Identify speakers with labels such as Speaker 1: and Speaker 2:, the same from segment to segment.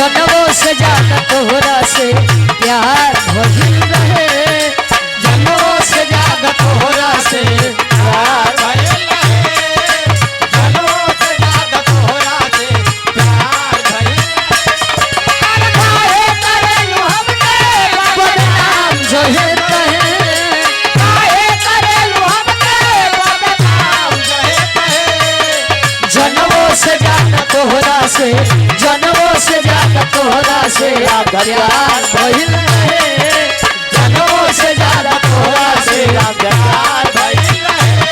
Speaker 1: जनमों से ज्यादा तोहरा से प्यार भइल रहे,
Speaker 2: जनमों से ज्यादा तोहरा से प्यार भइल रहे, जनमों से ज्यादा तोहरा से प्यार भइल रहे। काहे करेलू हमके
Speaker 1: बदनाम जो है तहे,
Speaker 2: काहे करेलू हमके बदनाम जो है तहे।
Speaker 1: जनमों से ज्यादा तोहरा से, जनमों से ज्यादा तोहरा से प्यार भइल रहे,
Speaker 2: जनमों से ज्यादा तोहरा से प्यार भइल रहे,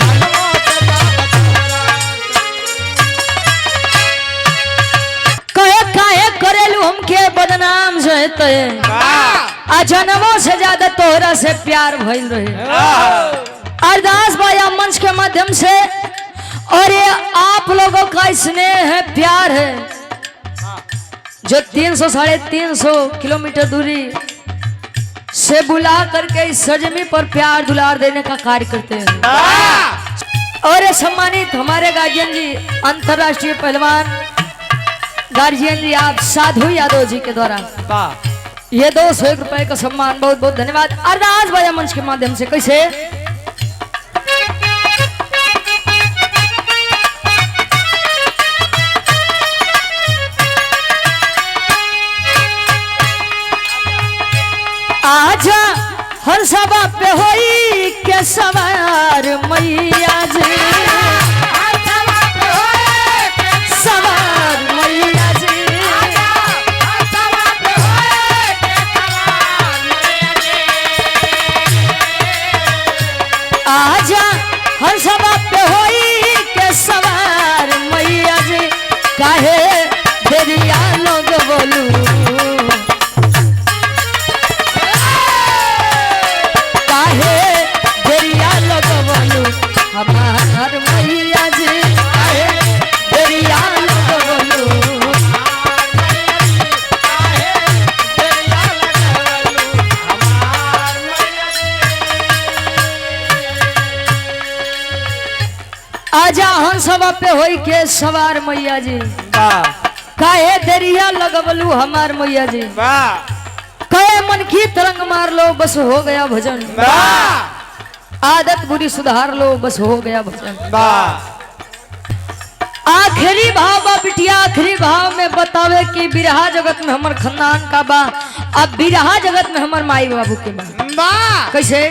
Speaker 2: जनमों से ज्यादा तोहरा
Speaker 1: कहे काहे करेलू हमके बदनाम जो है तहे, आ जनमों से ज्यादा तोहरा से प्यार भइल रहे। अरदास भाया मंच के माध्यम से और ये आप लोगों का स्नेह है, प्यार है, जो 300 साढ़े 300 किलोमीटर दूरी से बुला करके इस सरजमी पर प्यार दुलार देने का कार्य करते हैं। और ये सम्मानित हमारे गार्जियन जी, अंतर्राष्ट्रीय पहलवान गार्जियन जी आप साधु यादव जी के द्वारा ये 201 रुपए का सम्मान, बहुत बहुत धन्यवाद। अरदास भाया मंच के माध्यम से कैसे आजा हर सभा पे होई के सवार मैया जी, सवार मैया जी, आजा हर सभा पे होई के सवार मैया जी, काहे देरिया लोग बोलू, हमार मैया जी, काहे देरिया लोग बोलू, आजा हंसवा पे होई के सवार मैया जी, काहे देरिया लगवलू हमार मैया जी, कहे मन की तरंग मार लो बस हो गया भजन, आदत बुरी सुधार लो बस हो गया भजन। आखिरी भाव बा बिटिया, आखिरी भाव में बतावे कि बिरहा जगत में हमर खानदान का बा, अब बिरहा जगत में हमर माई बाबू के बा। कैसे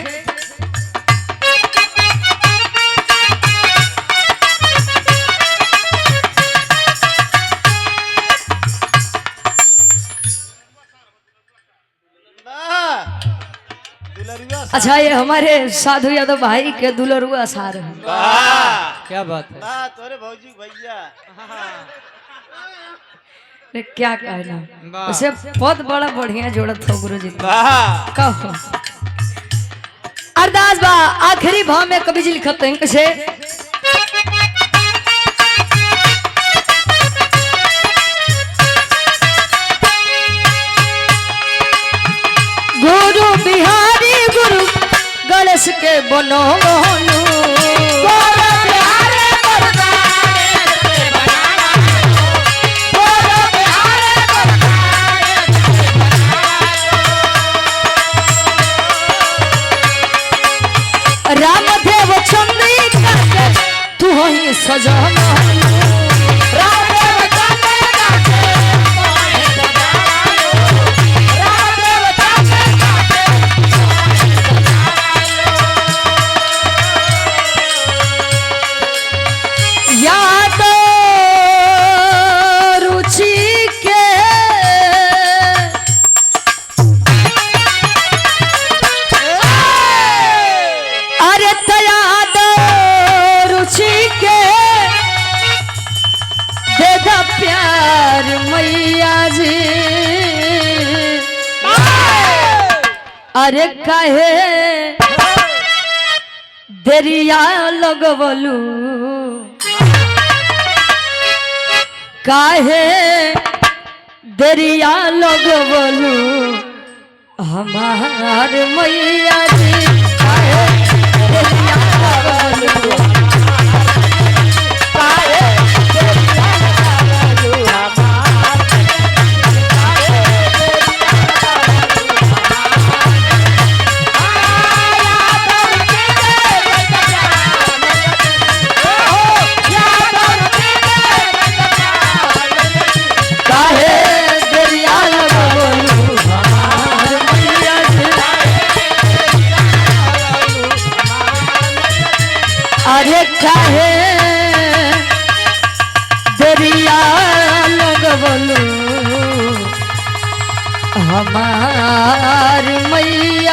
Speaker 1: अच्छा, ये हमारे साधु यादव भाई के दुलरुआ सार है।
Speaker 3: क्या बात है,
Speaker 2: तोरे भौजी भैया
Speaker 1: ने क्या कहना, उसे बहुत बड़ा बढ़िया जोड़त हो गुरु जी। कहो अरदास बा आखिरी भाव में कवि जी लिखत हैं कैसे, गुरु बिहारी गुरु गणेश के बनो मोनू, रामदेव चंद्रिका के तू ही सजन, प्यार मैया जी, अरे काहे देरिया लगवलू, काहे देरिया लगवलू हमार मैया जी, काहे देरिया लगवलू, काहे देरिया लगवलू हमार हमार मैया